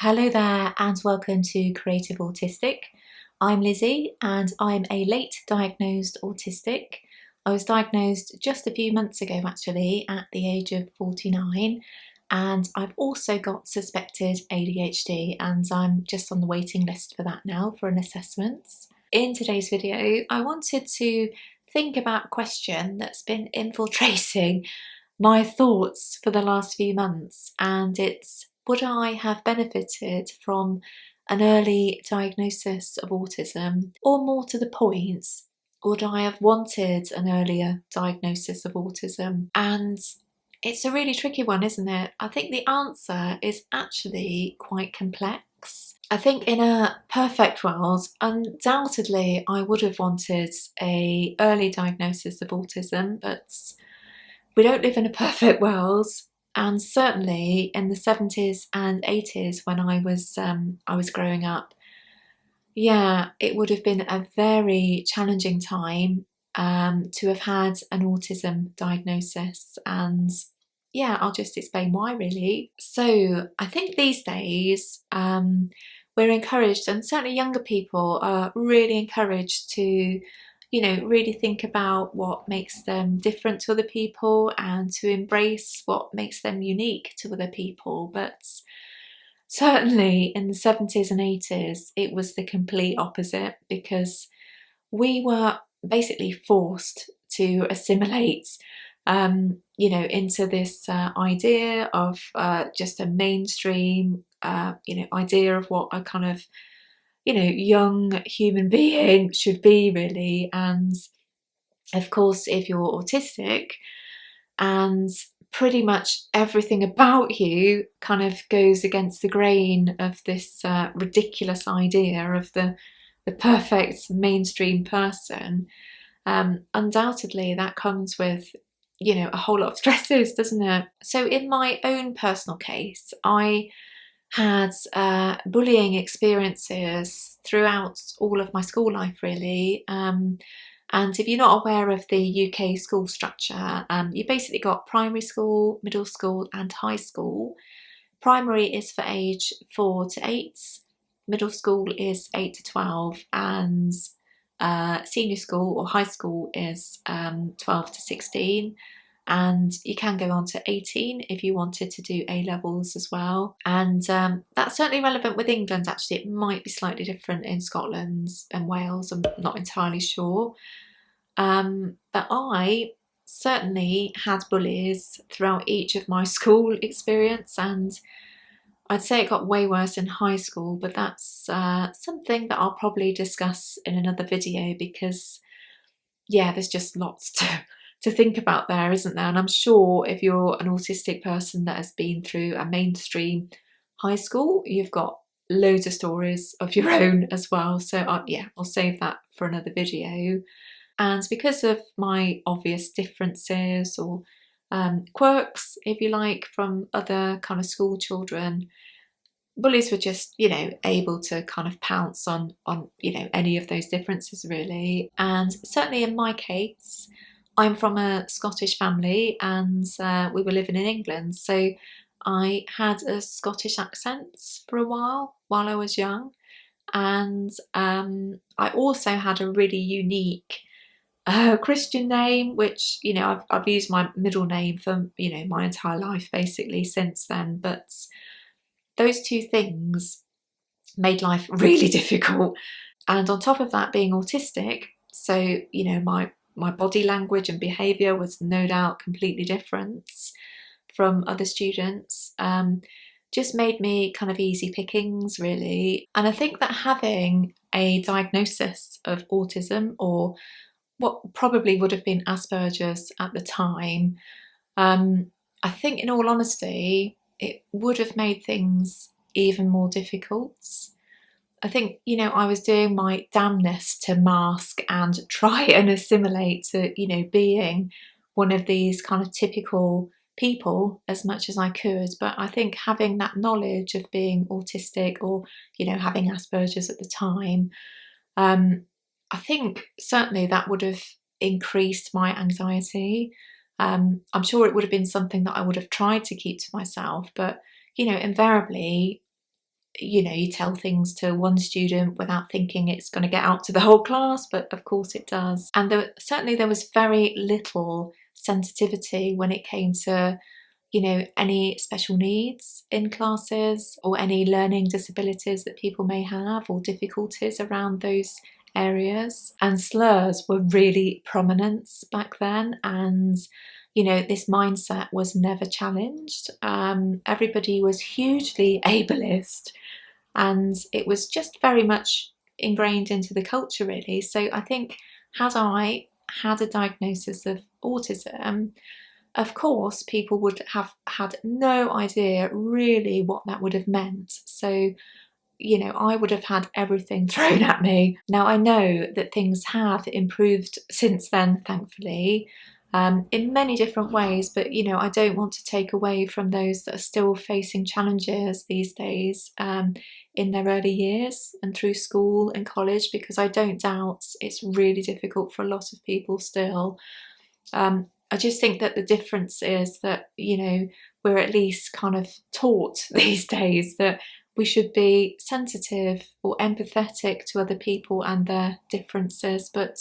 Hello there and welcome to Creative Autistic. I'm Lizzie and I'm a late diagnosed autistic. I was diagnosed just a few months ago actually at the age of 49, and I've also got suspected ADHD and I'm just on the waiting list for that now for an assessment. In today's video I wanted to think about a question that's been infiltrating my thoughts for the last few months, and it's: would I have benefited from an early diagnosis of autism? Or more to the point, would I have wanted an earlier diagnosis of autism? And it's a really tricky one, isn't it? I think the answer is actually quite complex. I think in a perfect world, undoubtedly I would have wanted an early diagnosis of autism, but we don't live in a perfect world, and certainly in the 70s and 80s when I was growing up, yeah, it would have been a very challenging time to have had an autism diagnosis, and yeah, I'll just explain why really. So I think these days we're encouraged, and certainly younger people are really encouraged to really think about what makes them different to other people and to embrace what makes them unique to other people. But certainly in the 70s and 80s, it was the complete opposite, because we were basically forced to assimilate into this idea of just a mainstream idea of what a kind of young human being should be, really. And of course, if you're autistic and pretty much everything about you kind of goes against the grain of this ridiculous idea of the perfect mainstream person, undoubtedly that comes with a whole lot of stresses, doesn't it? So in my own personal case, I had bullying experiences throughout all of my school life, really. And if you're not aware of the UK school structure, you basically got primary school, middle school and high school. Primary is for age 4 to 8, middle school is 8 to 12, and senior school or high school is 12 to 16. And you can go on to 18 if you wanted to do A-levels as well. And that's certainly relevant with England, actually. It might be slightly different in Scotland and Wales, I'm not entirely sure. But I certainly had bullies throughout each of my school experience, and I'd say it got way worse in high school, but that's something that I'll probably discuss in another video, because yeah, there's just lots to think about there, isn't there? And I'm sure if you're an autistic person that has been through a mainstream high school, you've got loads of stories of your own as well. So yeah, I'll save that for another video. And because of my obvious differences or quirks, if you like, from other kind of school children, bullies were just, able to kind of pounce on any of those differences, really. And certainly in my case, I'm from a Scottish family, and we were living in England, so I had a Scottish accent for a while I was young. And I also had a really unique Christian name, which I've used my middle name for my entire life basically since then. But those two things made life really difficult. And on top of that, being autistic, so my body language and behaviour was no doubt completely different from other students, just made me kind of easy pickings, really. And I think that having a diagnosis of autism, or what probably would have been Asperger's at the time, I think in all honesty, it would have made things even more difficult. I think, I was doing my damnedest to mask and try and assimilate to, being one of these kind of typical people as much as I could. But I think having that knowledge of being autistic, or, having Asperger's at the time, I think certainly that would have increased my anxiety. I'm sure it would have been something that I would have tried to keep to myself, but invariably you tell things to one student without thinking it's going to get out to the whole class, but of course it does. And certainly there was very little sensitivity when it came to any special needs in classes or any learning disabilities that people may have or difficulties around those areas. And slurs were really prominent back then, and this mindset was never challenged. Everybody was hugely ableist, and it was just very much ingrained into the culture, really. So I think, had I had a diagnosis of autism, of course, people would have had no idea really what that would have meant. So, I would have had everything thrown at me. Now, I know that things have improved since then, thankfully, in many different ways, but, I don't want to take away from those that are still facing challenges these days in their early years and through school and college, because I don't doubt it's really difficult for a lot of people still. I just think that the difference is that, we're at least kind of taught these days that we should be sensitive or empathetic to other people and their differences. But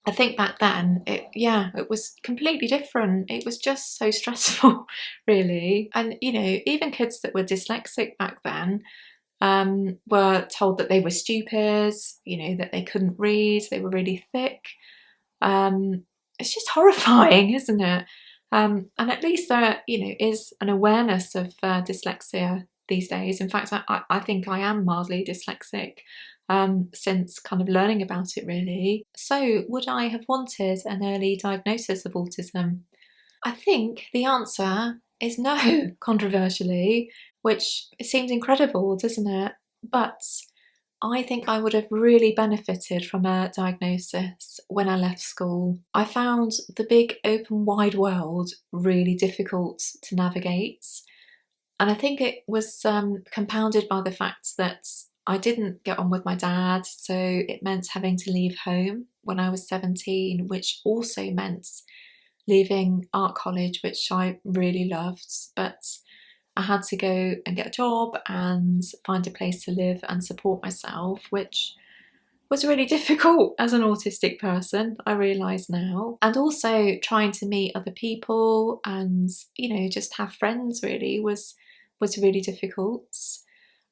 I think back then, it was completely different. It was just so stressful, really. And, even kids that were dyslexic back then were told that they were stupid, that they couldn't read, they were really thick. It's just horrifying, isn't it? And at least there, is an awareness of dyslexia these days. In fact, I think I am mildly dyslexic since kind of learning about it, really. So, would I have wanted an early diagnosis of autism? I think the answer is no, controversially, which seems incredible, doesn't it? But I think I would have really benefited from a diagnosis when I left school. I found the big open wide world really difficult to navigate, and I think it was compounded by the fact that I didn't get on with my dad, so it meant having to leave home when I was 17, which also meant leaving art college, which I really loved, but I had to go and get a job and find a place to live and support myself, which was really difficult as an autistic person, I realise now. And also trying to meet other people and, just have friends really was really difficult.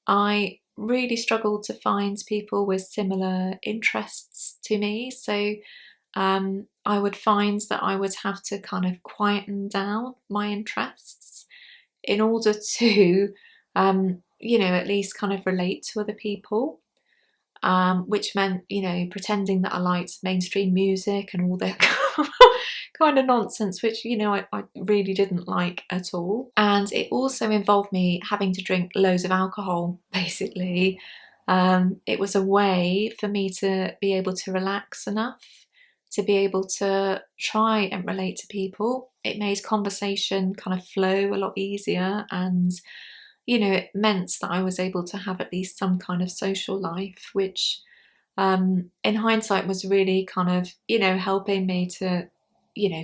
I really struggled to find people with similar interests to me. So I would find that I would have to kind of quieten down my interests in order to, at least kind of relate to other people, which meant, pretending that I liked mainstream music and all that kind of nonsense, which, I really didn't like at all. And it also involved me having to drink loads of alcohol, basically. It was a way for me to be able to relax enough to be able to try and relate to people. It made conversation kind of flow a lot easier, and it meant that I was able to have at least some kind of social life, which in hindsight was really kind of, helping me to,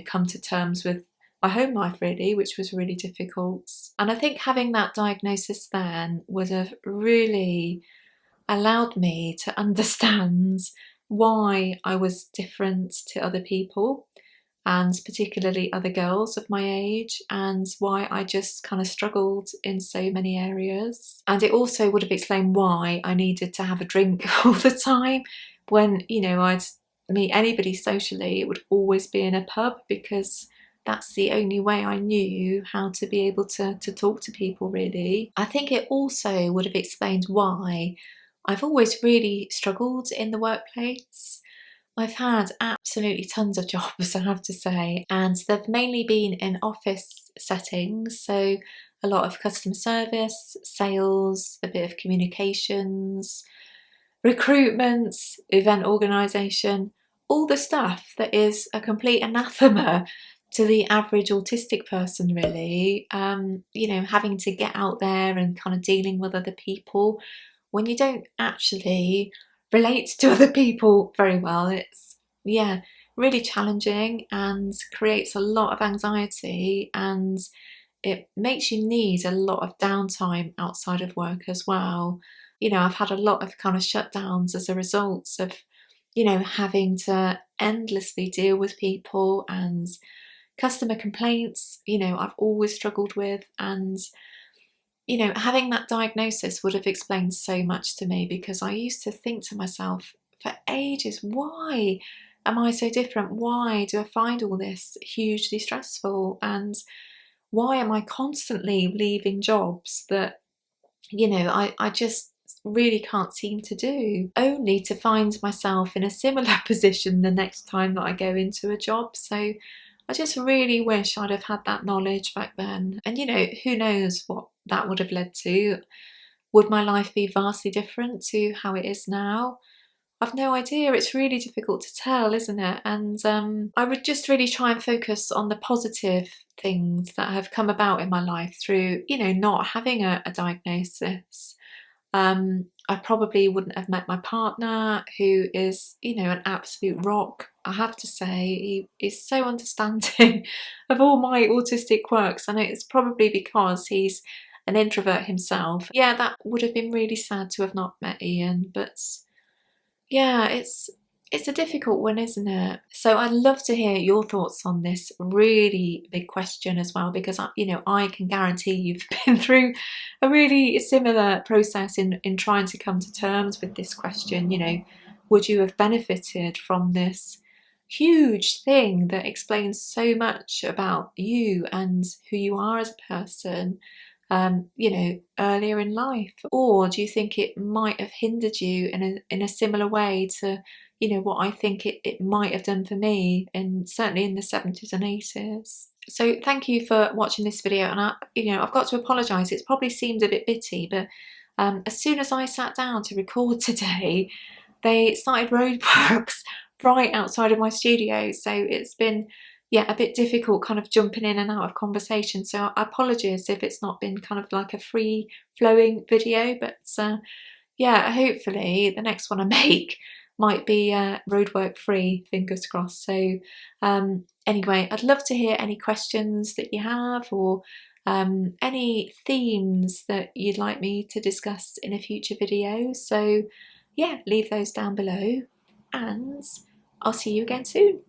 come to terms with my home life, really, which was really difficult. And I think having that diagnosis then would have really allowed me to understand why I was different to other people, and particularly other girls of my age, and why I just kind of struggled in so many areas. And it also would have explained why I needed to have a drink all the time. When, I'd meet anybody socially, it would always be in a pub, because that's the only way I knew how to be able to talk to people, really. I think it also would have explained why I've always really struggled in the workplace. I've had absolutely tons of jobs, I have to say, and they've mainly been in office settings, so a lot of customer service, sales, a bit of communications, recruitment, event organisation, all the stuff that is a complete anathema to the average autistic person, really. Having to get out there and kind of dealing with other people when you don't actually relate to other people very well. It's, really challenging and creates a lot of anxiety, and it makes you need a lot of downtime outside of work as well. I've had a lot of kind of shutdowns as a result of, having to endlessly deal with people and customer complaints, I've always struggled with. And, having that diagnosis would have explained so much to me, because I used to think to myself for ages, why am I so different? Why do I find all this hugely stressful? And why am I constantly leaving jobs that, I just really can't seem to do, only to find myself in a similar position the next time that I go into a job. So I just really wish I'd have had that knowledge back then. And who knows what that would have led to? Would my life be vastly different to how it is now? I've no idea. It's really difficult to tell, isn't it? And I would just really try and focus on the positive things that have come about in my life through, not having a diagnosis. I probably wouldn't have met my partner, who is, an absolute rock. I have to say, he is so understanding of all my autistic quirks, and it's probably because he's an introvert himself. Yeah, that would have been really sad to have not met Ian, but yeah, it's a difficult one, isn't it? So I'd love to hear your thoughts on this really big question as well, because I can guarantee you've been through a really similar process in trying to come to terms with this question. Would you have benefited from this huge thing that explains so much about you and who you are as a person, earlier in life? Or do you think it might have hindered you in a similar way to, what I think it might have done for me, and certainly in the 70s and 80s? So thank you for watching this video, and I've got to apologise. It's probably seemed a bit bitty, but as soon as I sat down to record today, they started roadworks right outside of my studio, so it's been a bit difficult kind of jumping in and out of conversation. So apologies if it's not been kind of like a free flowing video, but hopefully the next one I make might be roadwork free, fingers crossed. So anyway, I'd love to hear any questions that you have, or any themes that you'd like me to discuss in a future video. So yeah, leave those down below, and I'll see you again soon.